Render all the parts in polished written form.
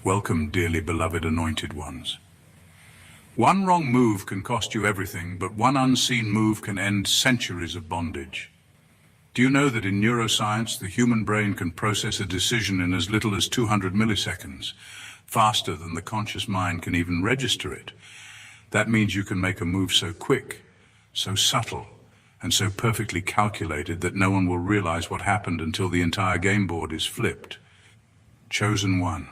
Welcome, dearly beloved anointed ones. One wrong move can cost you everything, but one unseen move can end centuries of bondage. Do you know that in neuroscience, the human brain can process a decision in as little as 200 milliseconds, faster than the conscious mind can even register it? That means you can make a move so quick, so subtle, and so perfectly calculated that no one will realize what happened until the entire game board is flipped. Chosen one.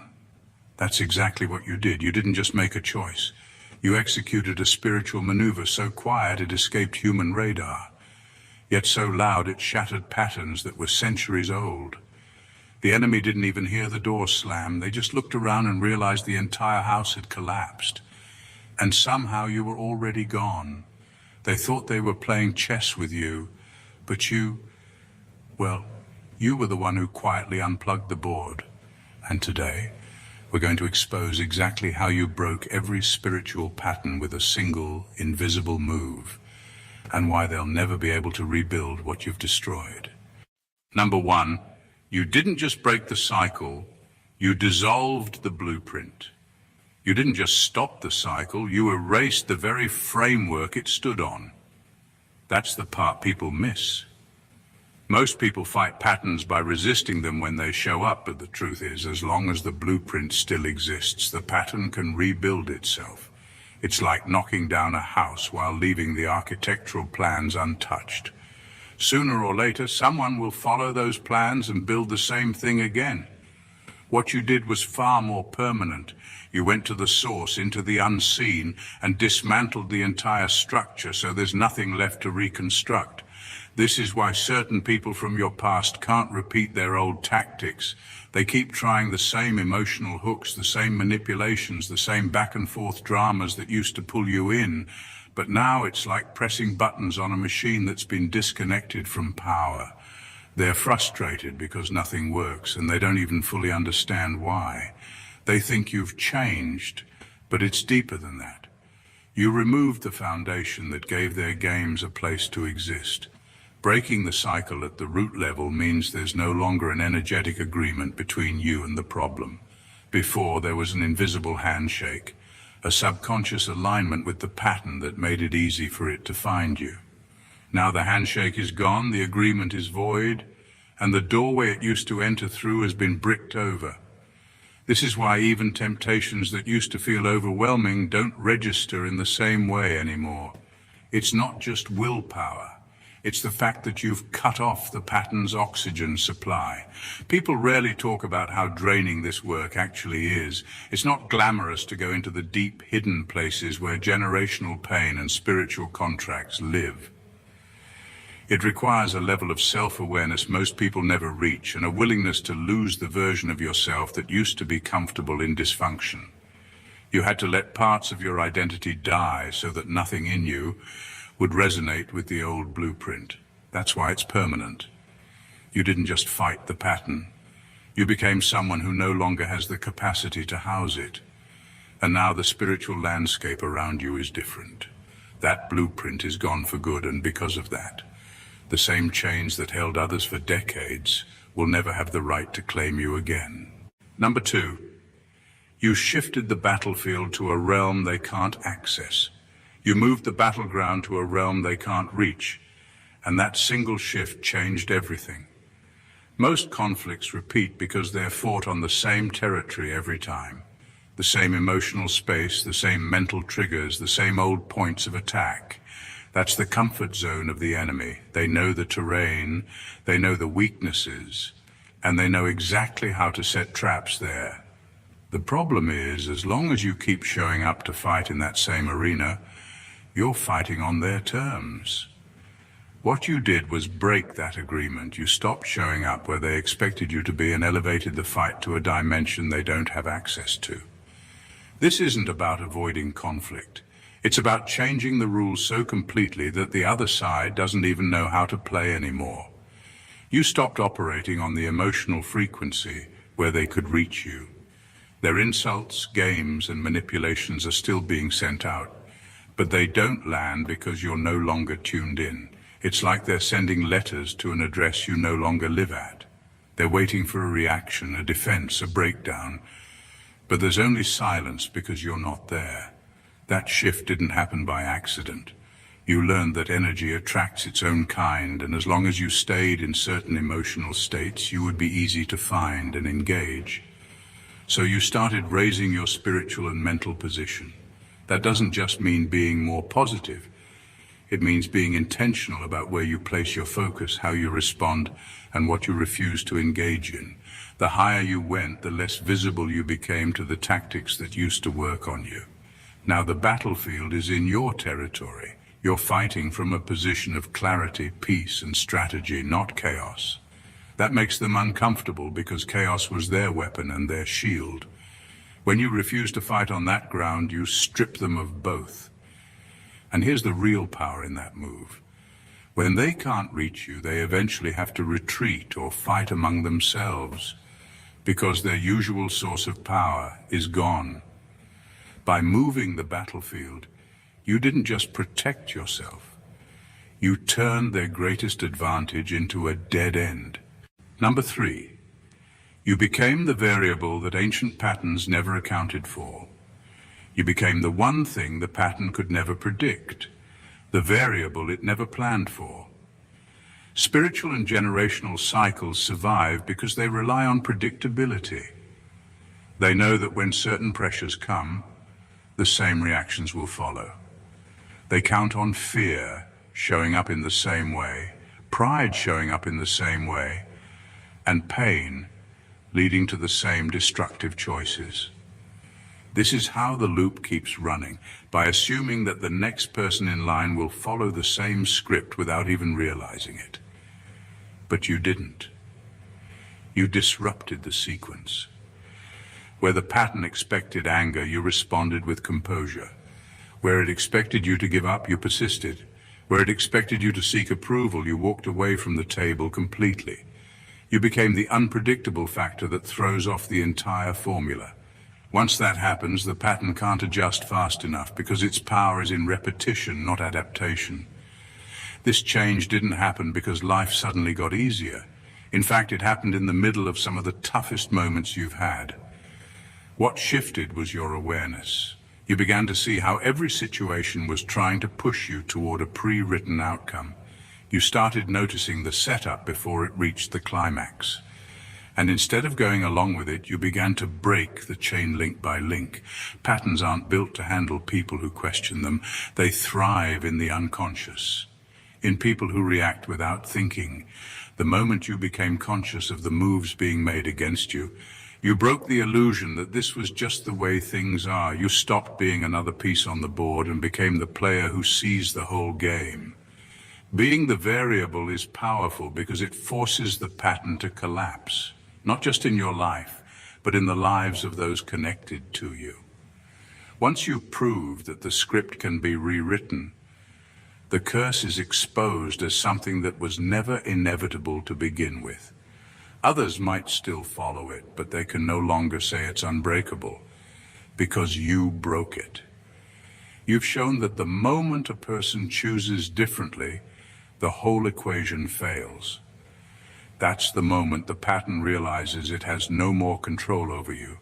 That's exactly what you did. You didn't just make a choice. You executed a spiritual maneuver so quiet it escaped human radar, yet so loud it shattered patterns that were centuries old. The enemy didn't even hear the door slam. They just looked around and realized the entire house had collapsed. And somehow you were already gone. They thought they were playing chess with you, but you were the one who quietly unplugged the board. And today, we're going to expose exactly how you broke every spiritual pattern with a single, invisible move, and why they'll never be able to rebuild what you've destroyed. Number one, you didn't just break the cycle, you dissolved the blueprint. You didn't just stop the cycle, you erased the very framework it stood on. That's the part people miss. Most people fight patterns by resisting them when they show up, but the truth is, as long as the blueprint still exists, the pattern can rebuild itself. It's like knocking down a house while leaving the architectural plans untouched. Sooner or later, someone will follow those plans and build the same thing again. What you did was far more permanent. You went to the source, into the unseen, and dismantled the entire structure so there's nothing left to reconstruct. This is why certain people from your past can't repeat their old tactics. They keep trying the same emotional hooks, the same manipulations, the same back and forth dramas that used to pull you in. But now it's like pressing buttons on a machine that's been disconnected from power. They're frustrated because nothing works, and they don't even fully understand why. They think you've changed, but it's deeper than that. You removed the foundation that gave their games a place to exist. Breaking the cycle at the root level means there's no longer an energetic agreement between you and the problem. Before, there was an invisible handshake, a subconscious alignment with the pattern that made it easy for it to find you. Now the handshake is gone, the agreement is void, and the doorway it used to enter through has been bricked over. This is why even temptations that used to feel overwhelming don't register in the same way anymore. It's not just willpower. It's the fact that you've cut off the pattern's oxygen supply. People rarely talk about how draining this work actually is. It's not glamorous to go into the deep, hidden places where generational pain and spiritual contracts live. It requires a level of self-awareness most people never reach, and a willingness to lose the version of yourself that used to be comfortable in dysfunction. You had to let parts of your identity die so that nothing in you would resonate with the old blueprint. That's why it's permanent. You didn't just fight the pattern. You became someone who no longer has the capacity to house it. And now the spiritual landscape around you is different. That blueprint is gone for good, and because of that, the same chains that held others for decades will never have the right to claim you again. Number two, you shifted the battlefield to a realm they can't access. You moved the battleground to a realm they can't reach, and that single shift changed everything. Most conflicts repeat because they're fought on the same territory every time. The same emotional space, the same mental triggers, the same old points of attack. That's the comfort zone of the enemy. They know the terrain, they know the weaknesses, and they know exactly how to set traps there. The problem is, as long as you keep showing up to fight in that same arena, you're fighting on their terms. What you did was break that agreement. You stopped showing up where they expected you to be and elevated the fight to a dimension they don't have access to. This isn't about avoiding conflict. It's about changing the rules so completely that the other side doesn't even know how to play anymore. You stopped operating on the emotional frequency where they could reach you. Their insults, games, and manipulations are still being sent out, but they don't land because you're no longer tuned in. It's like they're sending letters to an address you no longer live at. They're waiting for a reaction, a defense, a breakdown. But there's only silence because you're not there. That shift didn't happen by accident. You learned that energy attracts its own kind, and as long as you stayed in certain emotional states, you would be easy to find and engage. So you started raising your spiritual and mental position. That doesn't just mean being more positive. It means being intentional about where you place your focus, how you respond, and what you refuse to engage in. The higher you went, the less visible you became to the tactics that used to work on you. Now the battlefield is in your territory. You're fighting from a position of clarity, peace, and strategy, not chaos. That makes them uncomfortable because chaos was their weapon and their shield. When you refuse to fight on that ground, you strip them of both. And here's the real power in that move. When they can't reach you, they eventually have to retreat or fight among themselves because their usual source of power is gone. By moving the battlefield, you didn't just protect yourself. You turned their greatest advantage into a dead end. Number 3, you became the variable that ancient patterns never accounted for. You became the one thing the pattern could never predict, the variable it never planned for. Spiritual and generational cycles survive because they rely on predictability. They know that when certain pressures come, the same reactions will follow. They count on fear showing up in the same way, pride showing up in the same way, and pain leading to the same destructive choices. This is how the loop keeps running, by assuming that the next person in line will follow the same script without even realizing it. But you didn't. You disrupted the sequence. Where the pattern expected anger, you responded with composure. Where it expected you to give up, you persisted. Where it expected you to seek approval, you walked away from the table completely. You became the unpredictable factor that throws off the entire formula. Once that happens, the pattern can't adjust fast enough because its power is in repetition, not adaptation. This change didn't happen because life suddenly got easier. In fact, it happened in the middle of some of the toughest moments you've had. What shifted was your awareness. You began to see how every situation was trying to push you toward a pre-written outcome. You started noticing the setup before it reached the climax. And instead of going along with it, you began to break the chain link by link. Patterns aren't built to handle people who question them. They thrive in the unconscious, in people who react without thinking. The moment you became conscious of the moves being made against you, you broke the illusion that this was just the way things are. You stopped being another piece on the board and became the player who sees the whole game. Being the variable is powerful because it forces the pattern to collapse. Not just in your life, but in the lives of those connected to you. Once you prove that the script can be rewritten, the curse is exposed as something that was never inevitable to begin with. Others might still follow it, but they can no longer say it's unbreakable, because you broke it. You've shown that the moment a person chooses differently, the whole equation fails. That's the moment the pattern realizes it has no more control over you,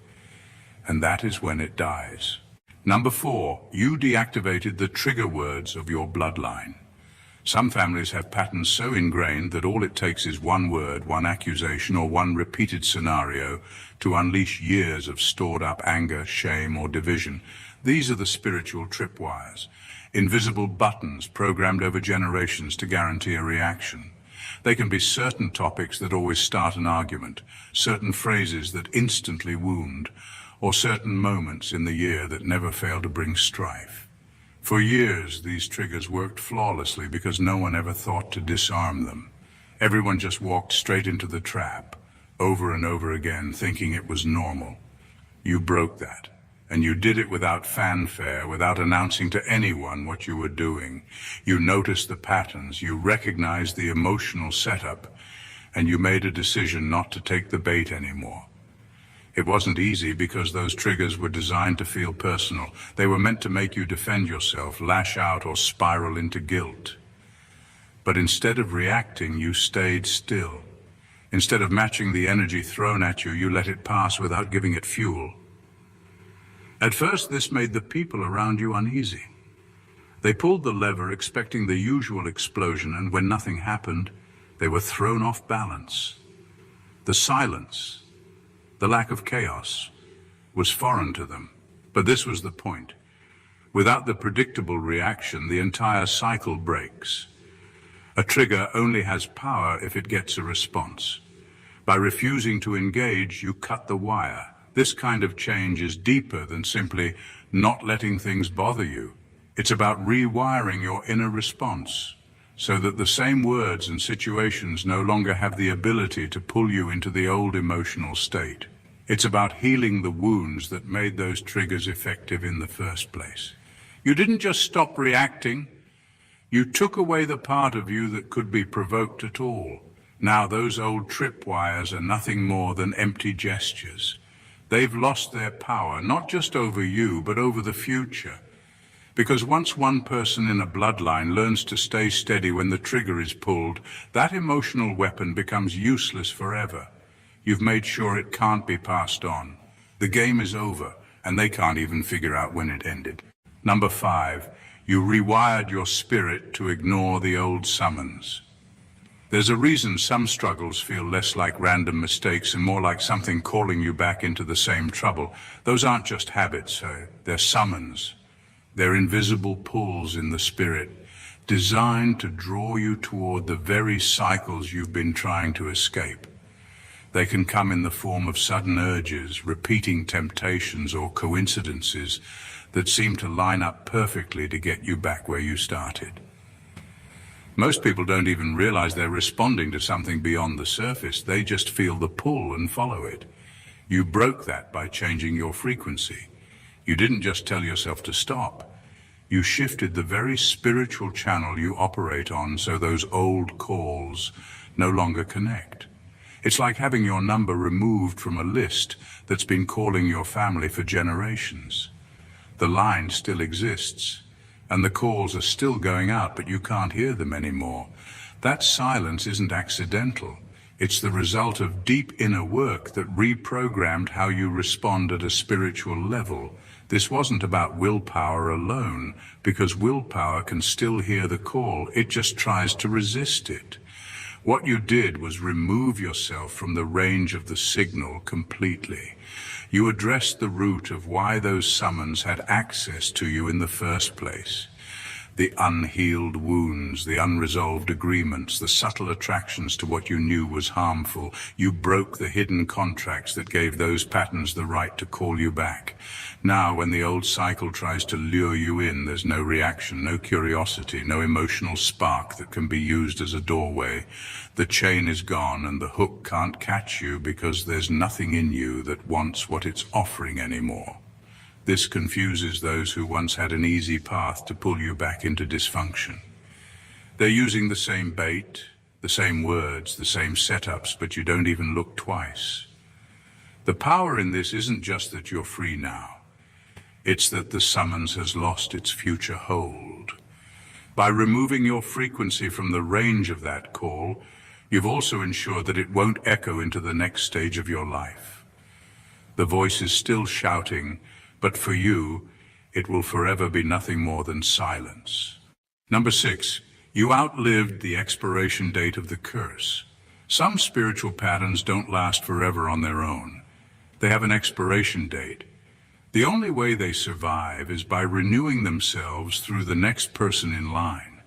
and that is when it dies. Number 4, you deactivated the trigger words of your bloodline. Some families have patterns so ingrained that all it takes is one word, one accusation, or one repeated scenario to unleash years of stored-up anger, shame, or division. These are the spiritual tripwires, invisible buttons programmed over generations to guarantee a reaction. They can be certain topics that always start an argument, certain phrases that instantly wound, or certain moments in the year that never fail to bring strife. For years, these triggers worked flawlessly because no one ever thought to disarm them. Everyone just walked straight into the trap, over and over again, thinking it was normal. You broke that, and you did it without fanfare, without announcing to anyone what you were doing. You noticed the patterns, you recognized the emotional setup, and you made a decision not to take the bait anymore. It wasn't easy because those triggers were designed to feel personal. They were meant to make you defend yourself, lash out, or spiral into guilt. But instead of reacting, you stayed still. Instead of matching the energy thrown at you, you let it pass without giving it fuel. At first, this made the people around you uneasy. They pulled the lever expecting the usual explosion, and when nothing happened, they were thrown off balance. The silence, the lack of chaos, was foreign to them. But this was the point. Without the predictable reaction, the entire cycle breaks. A trigger only has power if it gets a response. By refusing to engage, you cut the wire. This kind of change is deeper than simply not letting things bother you. It's about rewiring your inner response so that the same words and situations no longer have the ability to pull you into the old emotional state. It's about healing the wounds that made those triggers effective in the first place. You didn't just stop reacting. You took away the part of you that could be provoked at all. Now those old tripwires are nothing more than empty gestures. They've lost their power, not just over you, but over the future. Because once one person in a bloodline learns to stay steady when the trigger is pulled, that emotional weapon becomes useless forever. You've made sure it can't be passed on. The game is over, and they can't even figure out when it ended. Number 5, you rewired your spirit to ignore the old summons. There's a reason some struggles feel less like random mistakes and more like something calling you back into the same trouble. Those aren't just habits, they're summons. They're invisible pulls in the spirit, designed to draw you toward the very cycles you've been trying to escape. They can come in the form of sudden urges, repeating temptations, or coincidences that seem to line up perfectly to get you back where you started. Most people don't even realize they're responding to something beyond the surface. They just feel the pull and follow it. You broke that by changing your frequency. You didn't just tell yourself to stop. You shifted the very spiritual channel you operate on so those old calls no longer connect. It's like having your number removed from a list that's been calling your family for generations. The line still exists, and the calls are still going out, but you can't hear them anymore. That silence isn't accidental. It's the result of deep inner work that reprogrammed how you respond at a spiritual level. This wasn't about willpower alone, because willpower can still hear the call. It just tries to resist it. What you did was remove yourself from the range of the signal completely. You addressed the root of why those summons had access to you in the first place. The unhealed wounds, the unresolved agreements, the subtle attractions to what you knew was harmful. You broke the hidden contracts that gave those patterns the right to call you back. Now, when the old cycle tries to lure you in, there's no reaction, no curiosity, no emotional spark that can be used as a doorway. The chain is gone and the hook can't catch you because there's nothing in you that wants what it's offering anymore. This confuses those who once had an easy path to pull you back into dysfunction. They're using the same bait, the same words, the same setups, but you don't even look twice. The power in this isn't just that you're free now. It's that the summons has lost its future hold. By removing your frequency from the range of that call, you've also ensured that it won't echo into the next stage of your life. The voice is still shouting, but for you, it will forever be nothing more than silence. Number 6, you outlived the expiration date of the curse. Some spiritual patterns don't last forever on their own. They have an expiration date. The only way they survive is by renewing themselves through the next person in line.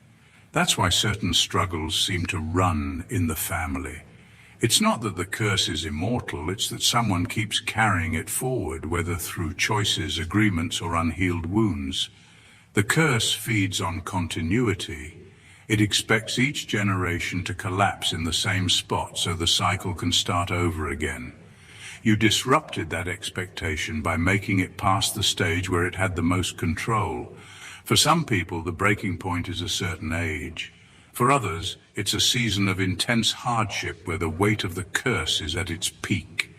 That's why certain struggles seem to run in the family. It's not that the curse is immortal, it's that someone keeps carrying it forward, whether through choices, agreements, or unhealed wounds. The curse feeds on continuity. It expects each generation to collapse in the same spot so the cycle can start over again. You disrupted that expectation by making it past the stage where it had the most control. For some people, the breaking point is a certain age. For others, it's a season of intense hardship where the weight of the curse is at its peak.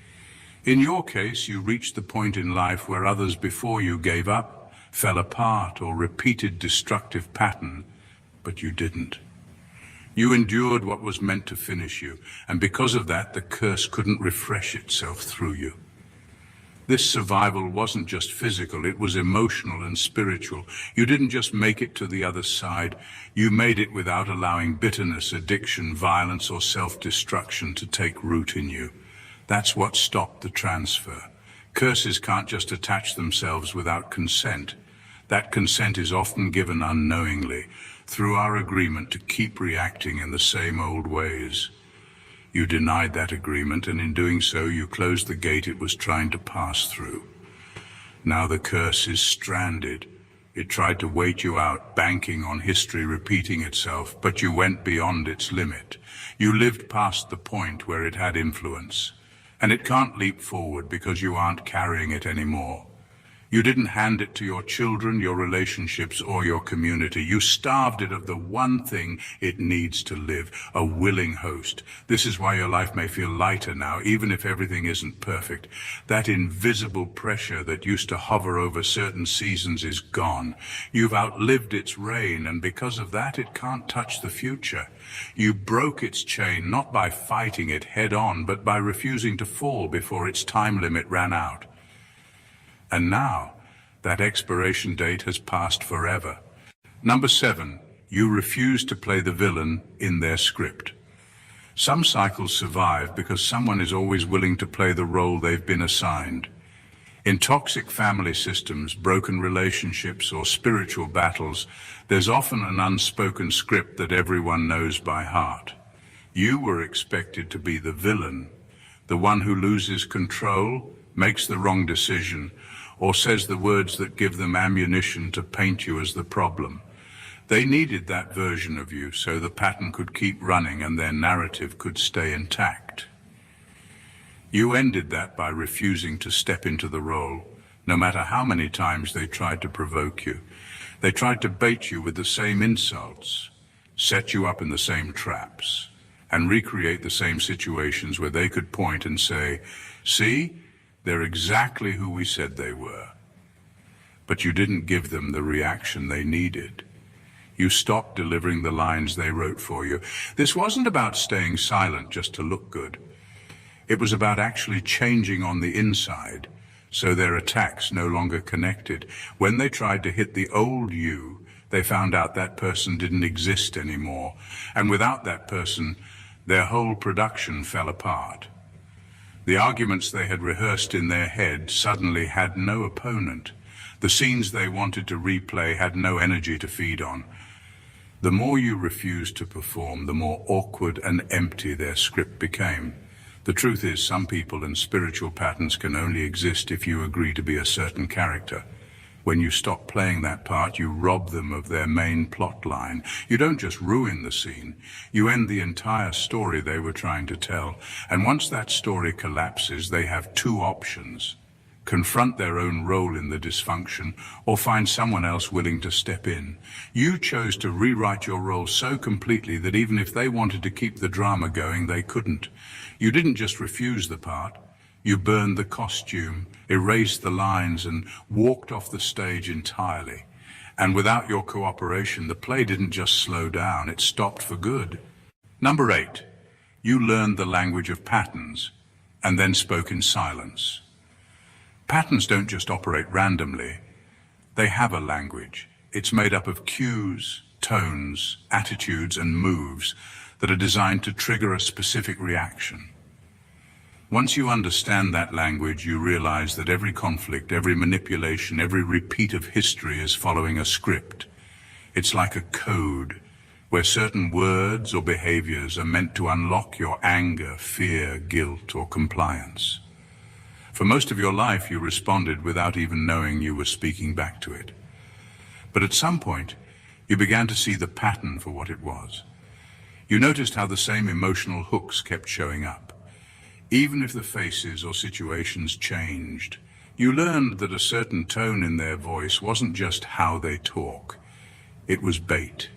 In your case, you reached the point in life where others before you gave up, fell apart, or repeated destructive pattern, but you didn't. You endured what was meant to finish you, and because of that, the curse couldn't refresh itself through you. This survival wasn't just physical, it was emotional and spiritual. You didn't just make it to the other side, you made it without allowing bitterness, addiction, violence, or self-destruction to take root in you. That's what stopped the transfer. Curses can't just attach themselves without consent. That consent is often given unknowingly, through our agreement to keep reacting in the same old ways. You denied that agreement, and in doing so, you closed the gate it was trying to pass through. Now the curse is stranded. It tried to wait you out, banking on history repeating itself, but you went beyond its limit. You lived past the point where it had influence, and it can't leap forward because you aren't carrying it anymore. You didn't hand it to your children, your relationships, or your community. You starved it of the one thing it needs to live, a willing host. This is why your life may feel lighter now, even if everything isn't perfect. That invisible pressure that used to hover over certain seasons is gone. You've outlived its reign, and because of that, it can't touch the future. You broke its chain, not by fighting it head on, but by refusing to fall before its time limit ran out. And now, that expiration date has passed forever. Number 7, you refuse to play the villain in their script. Some cycles survive because someone is always willing to play the role they've been assigned. In toxic family systems, broken relationships, or spiritual battles, there's often an unspoken script that everyone knows by heart. You were expected to be the villain, the one who loses control, makes the wrong decision, or says the words that give them ammunition to paint you as the problem. They needed that version of you so the pattern could keep running and their narrative could stay intact. You ended that by refusing to step into the role, no matter how many times they tried to provoke you. They tried to bait you with the same insults, set you up in the same traps, and recreate the same situations where they could point and say, "See? They're exactly who we said they were." But you didn't give them the reaction they needed. You stopped delivering the lines they wrote for you. This wasn't about staying silent just to look good. It was about actually changing on the inside, so their attacks no longer connected. When they tried to hit the old you, they found out that person didn't exist anymore. And without that person, their whole production fell apart. The arguments they had rehearsed in their head suddenly had no opponent. The scenes they wanted to replay had no energy to feed on. The more you refused to perform, the more awkward and empty their script became. The truth is, some people and spiritual patterns can only exist if you agree to be a certain character. When you stop playing that part, you rob them of their main plot line. You don't just ruin the scene, you end the entire story they were trying to tell. And once that story collapses, they have two options: confront their own role in the dysfunction, or find someone else willing to step in. You chose to rewrite your role so completely that even if they wanted to keep the drama going, they couldn't. You didn't just refuse the part. You burned the costume, erased the lines, and walked off the stage entirely. And without your cooperation, the play didn't just slow down, it stopped for good. Number 8, you learned the language of patterns, and then spoke in silence. Patterns don't just operate randomly. They have a language. It's made up of cues, tones, attitudes, and moves that are designed to trigger a specific reaction. Once you understand that language, you realize that every conflict, every manipulation, every repeat of history is following a script. It's like a code, where certain words or behaviors are meant to unlock your anger, fear, guilt, or compliance. For most of your life, you responded without even knowing you were speaking back to it. But at some point, you began to see the pattern for what it was. You noticed how the same emotional hooks kept showing up. Even if the faces or situations changed, you learned that a certain tone in their voice wasn't just how they talk. It was bait.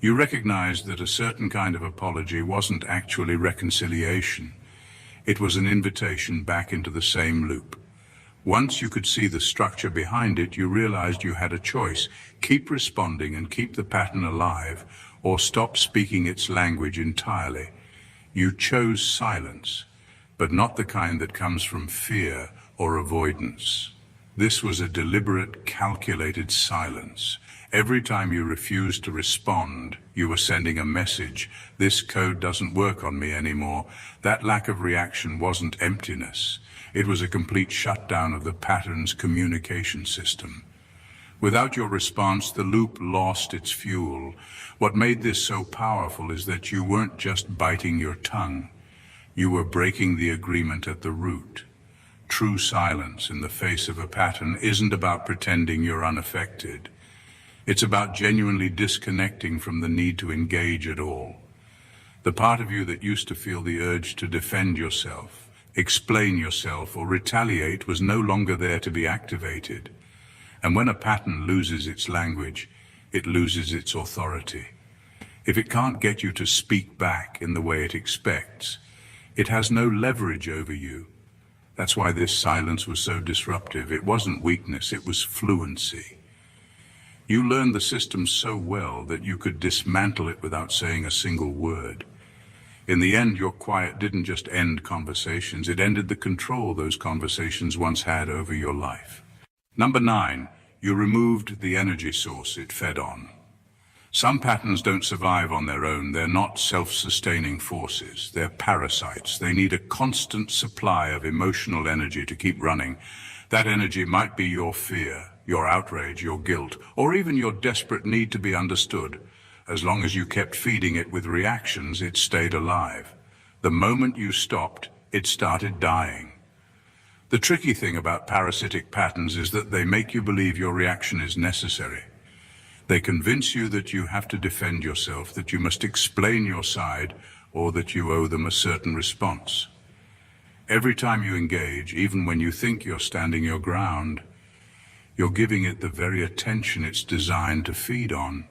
You recognized that a certain kind of apology wasn't actually reconciliation. It was an invitation back into the same loop. Once you could see the structure behind it, you realized you had a choice: keep responding and keep the pattern alive, or stop speaking its language entirely. You chose silence, but not the kind that comes from fear or avoidance. This was a deliberate, calculated silence. Every time you refused to respond, you were sending a message. This code doesn't work on me anymore. That lack of reaction wasn't emptiness. It was a complete shutdown of the pattern's communication system. Without your response, the loop lost its fuel. What made this so powerful is that you weren't just biting your tongue. You were breaking the agreement at the root. True silence in the face of a pattern isn't about pretending you're unaffected. It's about genuinely disconnecting from the need to engage at all. The part of you that used to feel the urge to defend yourself, explain yourself, or retaliate was no longer there to be activated. And when a pattern loses its language, it loses its authority. If it can't get you to speak back in the way it expects, it has no leverage over you. That's why this silence was so disruptive. It wasn't weakness, it was fluency. You learned the system so well that you could dismantle it without saying a single word. In the end, your quiet didn't just end conversations, it ended the control those conversations once had over your life. Number 9, you removed the energy source it fed on. Some patterns don't survive on their own. They're not self-sustaining forces. They're parasites. They need a constant supply of emotional energy to keep running. That energy might be your fear, your outrage, your guilt, or even your desperate need to be understood. As long as you kept feeding it with reactions, it stayed alive. The moment you stopped, it started dying. The tricky thing about parasitic patterns is that they make you believe your reaction is necessary. They convince you that you have to defend yourself, that you must explain your side, or that you owe them a certain response. Every time you engage, even when you think you're standing your ground, you're giving it the very attention it's designed to feed on.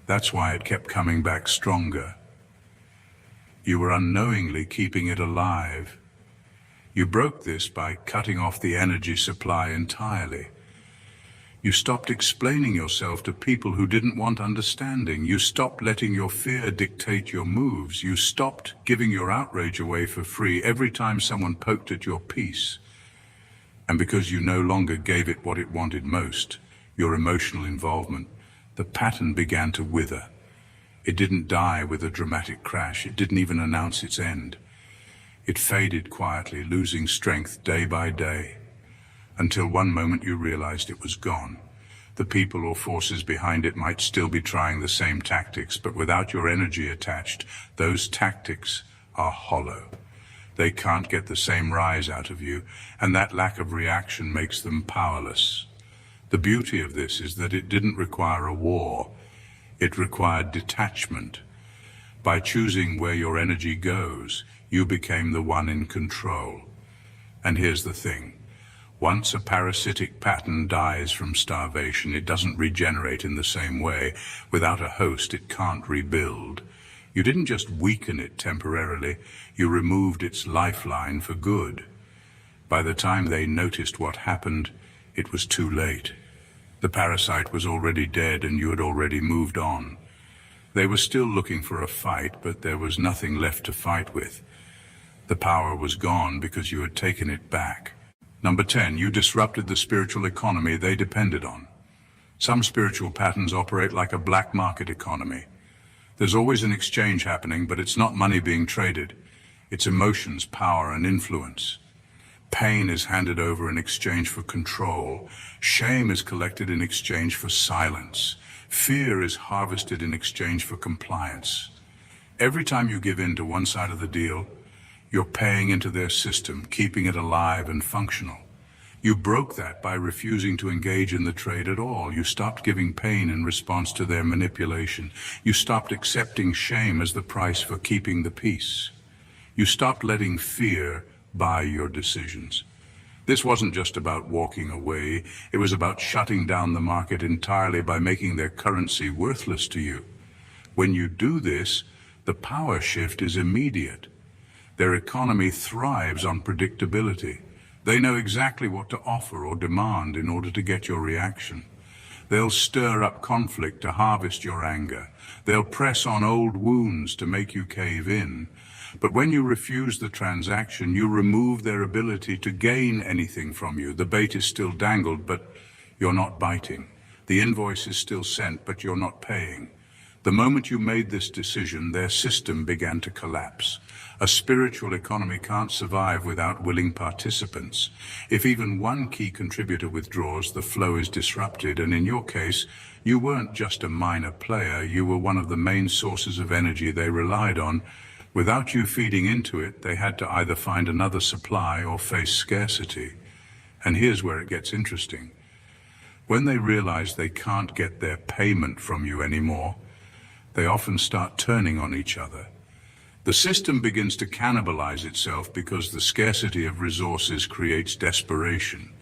That's why it kept coming back stronger. You were unknowingly keeping it alive. You broke this by cutting off the energy supply entirely. You stopped explaining yourself to people who didn't want understanding. You stopped letting your fear dictate your moves. You stopped giving your outrage away for free every time someone poked at your peace. And because you no longer gave it what it wanted most, your emotional involvement, the pattern began to wither. It didn't die with a dramatic crash. It didn't even announce its end. It faded quietly, losing strength day by day, until one moment you realized it was gone. The people or forces behind it might still be trying the same tactics, but without your energy attached, those tactics are hollow. They can't get the same rise out of you, and that lack of reaction makes them powerless. The beauty of this is that it didn't require a war. It required detachment. By choosing where your energy goes, you became the one in control. And here's the thing. Once a parasitic pattern dies from starvation, it doesn't regenerate in the same way. Without a host, it can't rebuild. You didn't just weaken it temporarily, you removed its lifeline for good. By the time they noticed what happened, it was too late. The parasite was already dead and you had already moved on. They were still looking for a fight, but there was nothing left to fight with. The power was gone because you had taken it back. Number 10, you disrupted the spiritual economy they depended on. Some spiritual patterns operate like a black market economy. There's always an exchange happening, but it's not money being traded. It's emotions, power, and influence. Pain is handed over in exchange for control. Shame is collected in exchange for silence. Fear is harvested in exchange for compliance. Every time you give in to one side of the deal, you're paying into their system, keeping it alive and functional. You broke that by refusing to engage in the trade at all. You stopped giving pain in response to their manipulation. You stopped accepting shame as the price for keeping the peace. You stopped letting fear buy your decisions. This wasn't just about walking away. It was about shutting down the market entirely by making their currency worthless to you. When you do this, the power shift is immediate. Their economy thrives on predictability. They know exactly what to offer or demand in order to get your reaction. They'll stir up conflict to harvest your anger. They'll press on old wounds to make you cave in. But when you refuse the transaction, you remove their ability to gain anything from you. The bait is still dangled, but you're not biting. The invoice is still sent, but you're not paying. The moment you made this decision, their system began to collapse. A spiritual economy can't survive without willing participants. If even one key contributor withdraws, the flow is disrupted, and in your case, you weren't just a minor player, you were one of the main sources of energy they relied on. Without you feeding into it, they had to either find another supply or face scarcity. And here's where it gets interesting. When they realize they can't get their payment from you anymore, they often start turning on each other. The system begins to cannibalize itself because the scarcity of resources creates desperation.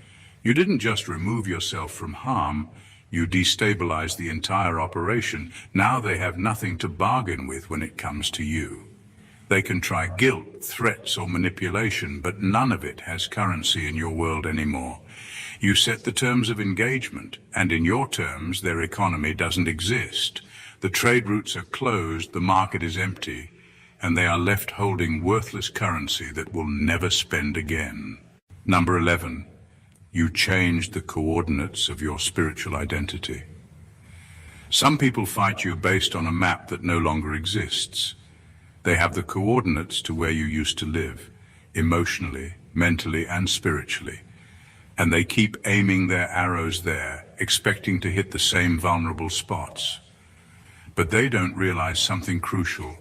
You didn't just remove yourself from harm, you destabilized the entire operation. Now they have nothing to bargain with when it comes to you. They can try guilt, threats, or manipulation, but none of it has currency in your world anymore. You set the terms of engagement, and in your terms, their economy doesn't exist. The trade routes are closed, the market is empty, and they are left holding worthless currency that will never spend again. Number 11, you changed the coordinates of your spiritual identity. Some people fight you based on a map that no longer exists. They have the coordinates to where you used to live, emotionally, mentally, and spiritually. And they keep aiming their arrows there, expecting to hit the same vulnerable spots. But they don't realize something crucial.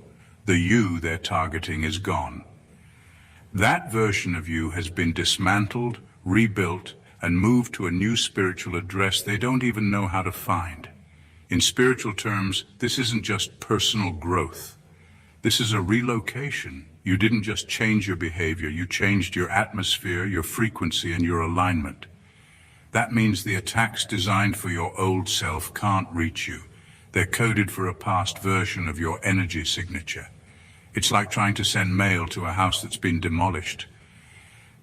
The you they're targeting is gone. That version of you has been dismantled, rebuilt, and moved to a new spiritual address they don't even know how to find. In spiritual terms, this isn't just personal growth. This is a relocation. You didn't just change your behavior, you changed your atmosphere, your frequency, and your alignment. That means the attacks designed for your old self can't reach you. They're coded for a past version of your energy signature. It's like trying to send mail to a house that's been demolished.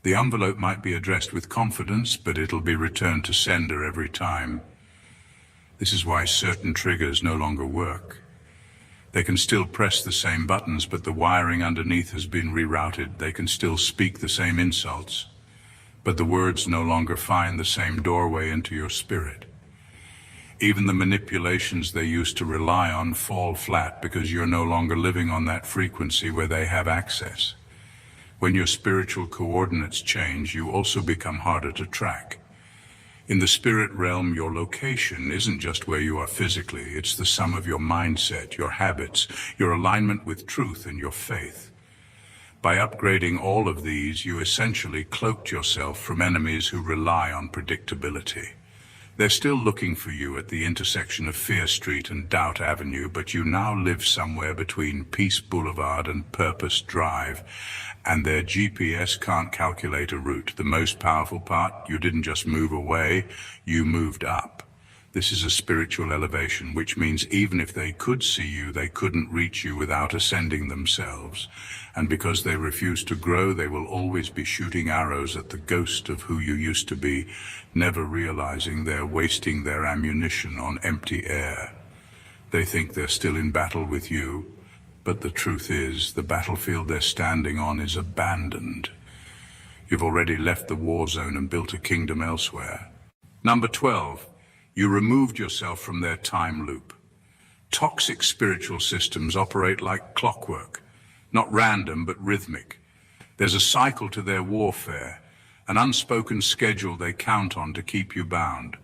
The envelope might be addressed with confidence, but it'll be returned to sender every time. This is why certain triggers no longer work. They can still press the same buttons, but the wiring underneath has been rerouted. They can still speak the same insults, but the words no longer find the same doorway into your spirit. Even the manipulations they used to rely on fall flat because you're no longer living on that frequency where they have access. When your spiritual coordinates change, you also become harder to track. In the spirit realm, your location isn't just where you are physically, it's the sum of your mindset, your habits, your alignment with truth, and your faith. By upgrading all of these, you essentially cloaked yourself from enemies who rely on predictability. They're still looking for you at the intersection of Fear Street and Doubt Avenue, but you now live somewhere between Peace Boulevard and Purpose Drive, and their GPS can't calculate a route. The most powerful part, you didn't just move away, you moved up. This is a spiritual elevation, which means even if they could see you, they couldn't reach you without ascending themselves. And because they refuse to grow, they will always be shooting arrows at the ghost of who you used to be, never realizing they're wasting their ammunition on empty air. They think they're still in battle with you, but the truth is, the battlefield they're standing on is abandoned. You've already left the war zone and built a kingdom elsewhere. Number 12. You removed yourself from their time loop. Toxic spiritual systems operate like clockwork, not random but rhythmic. There's a cycle to their warfare, an unspoken schedule they count on to keep you bound.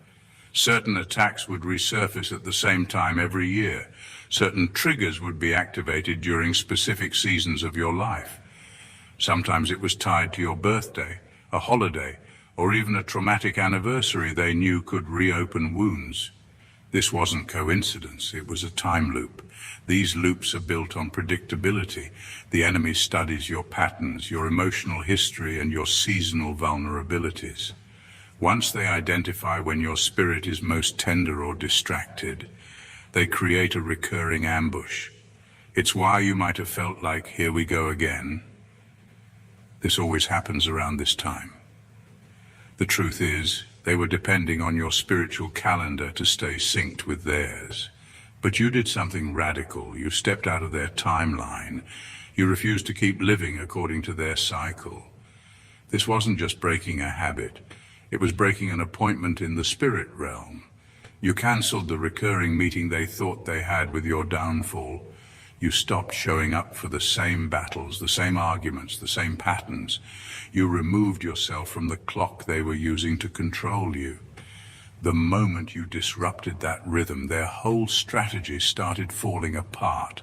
Certain attacks would resurface at the same time every year. Certain triggers would be activated during specific seasons of your life. Sometimes it was tied to your birthday, a holiday, or even a traumatic anniversary they knew could reopen wounds. This wasn't coincidence, it was a time loop. These loops are built on predictability. The enemy studies your patterns, your emotional history, and your seasonal vulnerabilities. Once they identify when your spirit is most tender or distracted, they create a recurring ambush. It's why you might have felt like, here we go again. This always happens around this time. The truth is, they were depending on your spiritual calendar to stay synced with theirs. But you did something radical. You stepped out of their timeline. You refused to keep living according to their cycle. This wasn't just breaking a habit. It was breaking an appointment in the spirit realm. You cancelled the recurring meeting they thought they had with your downfall. You stopped showing up for the same battles, the same arguments, the same patterns. You removed yourself from the clock they were using to control you. The moment you disrupted that rhythm, their whole strategy started falling apart.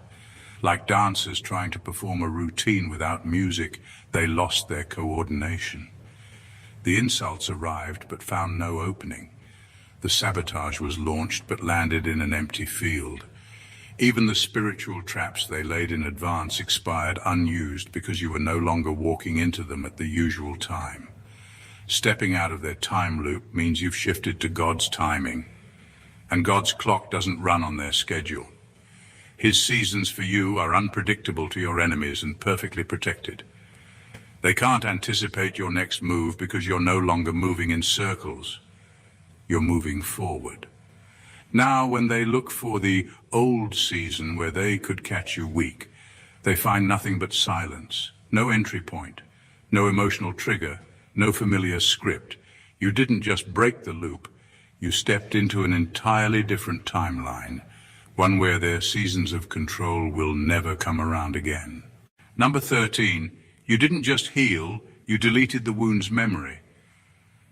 Like dancers trying to perform a routine without music, they lost their coordination. The insults arrived but found no opening. The sabotage was launched but landed in an empty field. Even the spiritual traps they laid in advance expired unused because you were no longer walking into them at the usual time. Stepping out of their time loop means you've shifted to God's timing. And God's clock doesn't run on their schedule. His seasons for you are unpredictable to your enemies and perfectly protected. They can't anticipate your next move because you're no longer moving in circles. You're moving forward. Now, when they look for the old season where they could catch you weak, they find nothing but silence, no entry point, no emotional trigger, no familiar script. You didn't just break the loop, you stepped into an entirely different timeline, one where their seasons of control will never come around again. Number 13, you didn't just heal, you deleted the wound's memory.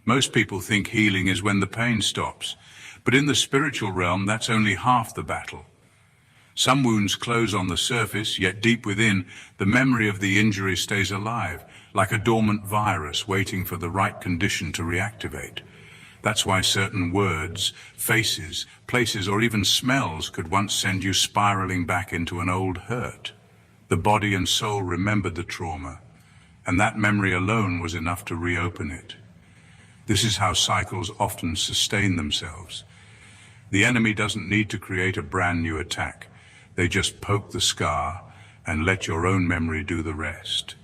Most people think healing is when the pain stops, but in the spiritual realm, that's only half the battle. Some wounds close on the surface, yet deep within, the memory of the injury stays alive, like a dormant virus waiting for the right condition to reactivate. That's why certain words, faces, places, or even smells could once send you spiraling back into an old hurt. The body and soul remembered the trauma, and that memory alone was enough to reopen it. This is how cycles often sustain themselves. The enemy doesn't need to create a brand new attack. They just poke the scar and let your own memory do the rest.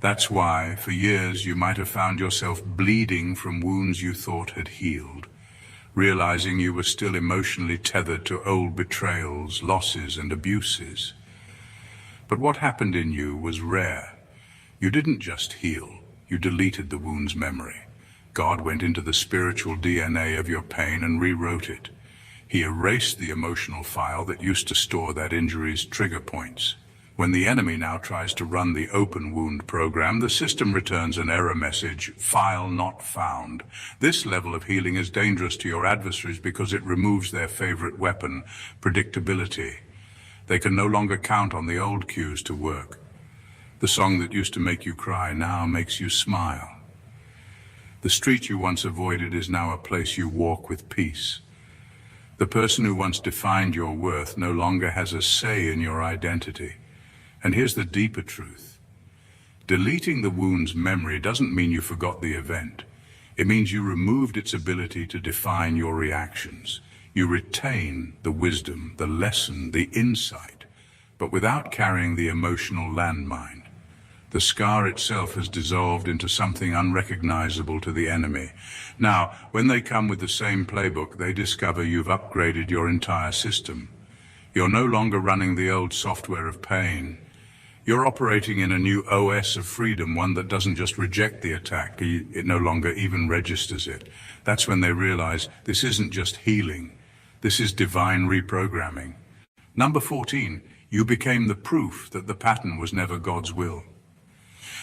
That's why, for years, you might have found yourself bleeding from wounds you thought had healed, realizing you were still emotionally tethered to old betrayals, losses, and abuses. But what happened in you was rare. You didn't just heal, you deleted the wound's memory. God went into the spiritual DNA of your pain and rewrote it. He erased the emotional file that used to store that injury's trigger points. When the enemy now tries to run the open wound program, the system returns an error message, file not found. This level of healing is dangerous to your adversaries because it removes their favorite weapon, predictability. They can no longer count on the old cues to work. The song that used to make you cry now makes you smile. The street you once avoided is now a place you walk with peace. The person who once defined your worth no longer has a say in your identity. And here's the deeper truth. Deleting the wound's memory doesn't mean you forgot the event. It means you removed its ability to define your reactions. You retain the wisdom, the lesson, the insight, but without carrying the emotional landmine. The scar itself has dissolved into something unrecognizable to the enemy. Now, when they come with the same playbook, they discover you've upgraded your entire system. You're no longer running the old software of pain. You're operating in a new OS of freedom, one that doesn't just reject the attack, it no longer even registers it. That's when they realize this isn't just healing, this is divine reprogramming. Number 14, you became the proof that the pattern was never God's will.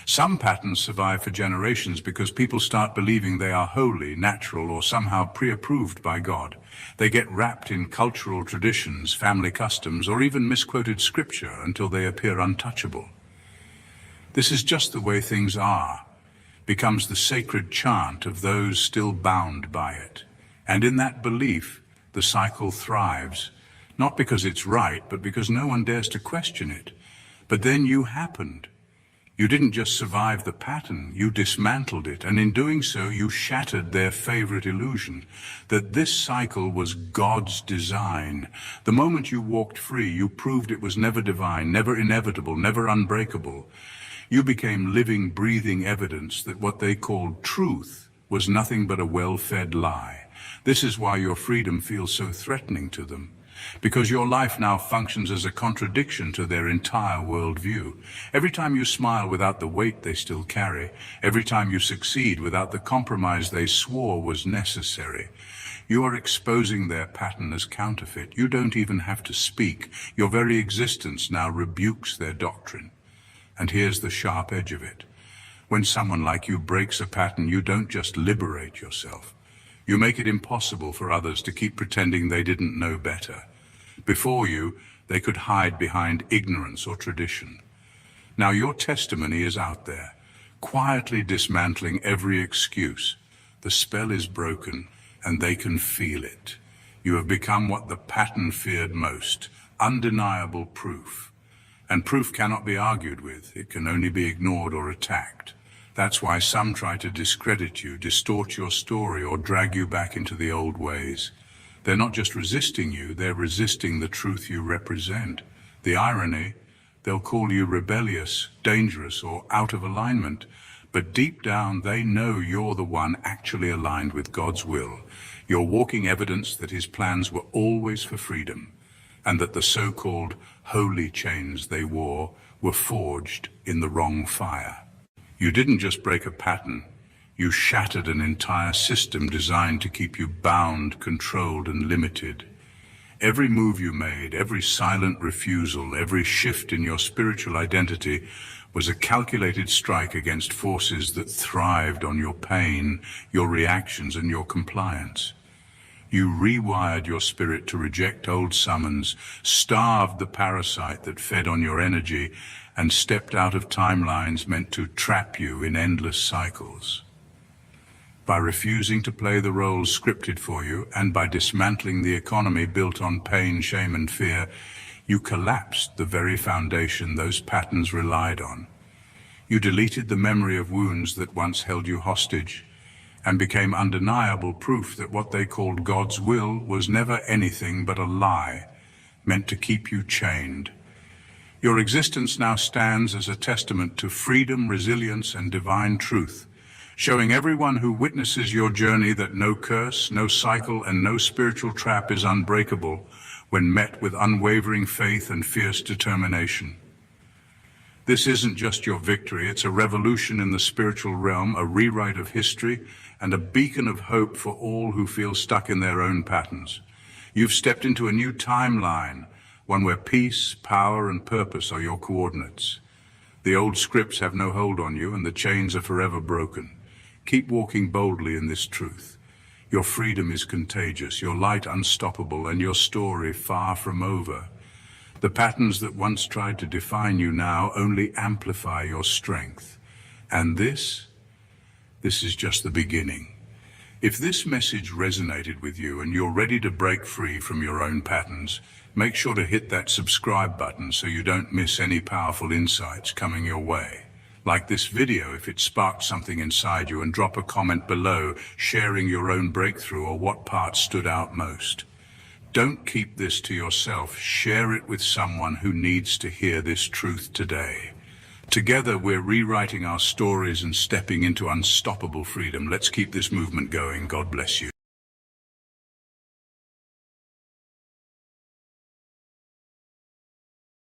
Some patterns survive for generations because people start believing they are holy, natural, or somehow pre-approved by God. They get wrapped in cultural traditions, family customs, or even misquoted scripture until they appear untouchable. This is just the way things are, becomes the sacred chant of those still bound by it. And in that belief, the cycle thrives, not because it's right, but because no one dares to question it. But then you happened. You didn't just survive the pattern, you dismantled it, and in doing so you shattered their favorite illusion, that this cycle was God's design. The moment you walked free, you proved it was never divine, never inevitable, never unbreakable. You became living, breathing evidence that what they called truth was nothing but a well-fed lie. This is why your freedom feels so threatening to them. because your life now functions as a contradiction to their entire worldview. Every time you smile without the weight they still carry, every time you succeed without the compromise they swore was necessary, you are exposing their pattern as counterfeit. You don't even have to speak. Your very existence now rebukes their doctrine. And here's the sharp edge of it. When someone like you breaks a pattern, you don't just liberate yourself. You make it impossible for others to keep pretending they didn't know better. Before you, they could hide behind ignorance or tradition. Now your testimony is out there, quietly dismantling every excuse. The spell is broken, and they can feel it. You have become what the pattern feared most, undeniable proof. And proof cannot be argued with. It can only be ignored or attacked. That's why some try to discredit you, distort your story, or drag you back into the old ways. They're not just resisting you, they're resisting the truth you represent. The irony, they'll call you rebellious, dangerous, or out of alignment, but deep down they know you're the one actually aligned with God's will. You're walking evidence that His plans were always for freedom, and that the so-called holy chains they wore were forged in the wrong fire. You didn't just break a pattern, you shattered an entire system designed to keep you bound, controlled, and limited. Every move you made, every silent refusal, every shift in your spiritual identity was a calculated strike against forces that thrived on your pain, your reactions, and your compliance. You rewired your spirit to reject old summons, starved the parasite that fed on your energy, and stepped out of timelines meant to trap you in endless cycles. By refusing to play the roles scripted for you, and by dismantling the economy built on pain, shame, and fear, you collapsed the very foundation those patterns relied on. You deleted the memory of wounds that once held you hostage, and became undeniable proof that what they called God's will was never anything but a lie, meant to keep you chained. Your existence now stands as a testament to freedom, resilience, and divine truth, showing everyone who witnesses your journey that no curse, no cycle, and no spiritual trap is unbreakable when met with unwavering faith and fierce determination. This isn't just your victory, it's a revolution in the spiritual realm, a rewrite of history, and a beacon of hope for all who feel stuck in their own patterns. You've stepped into a new timeline, one where peace, power, and purpose are your coordinates. The old scripts have no hold on you, and the chains are forever broken. Keep walking boldly in this truth. Your freedom is contagious, your light unstoppable, and your story far from over. The patterns that once tried to define you now only amplify your strength. And this is just the beginning. If this message resonated with you and you're ready to break free from your own patterns, make sure to hit that subscribe button so you don't miss any powerful insights coming your way. Like this video if it sparked something inside you, and drop a comment below sharing your own breakthrough or what part stood out most. Don't keep this to yourself. Share it with someone who needs to hear this truth today. Together, we're rewriting our stories and stepping into unstoppable freedom. Let's keep this movement going. God bless you.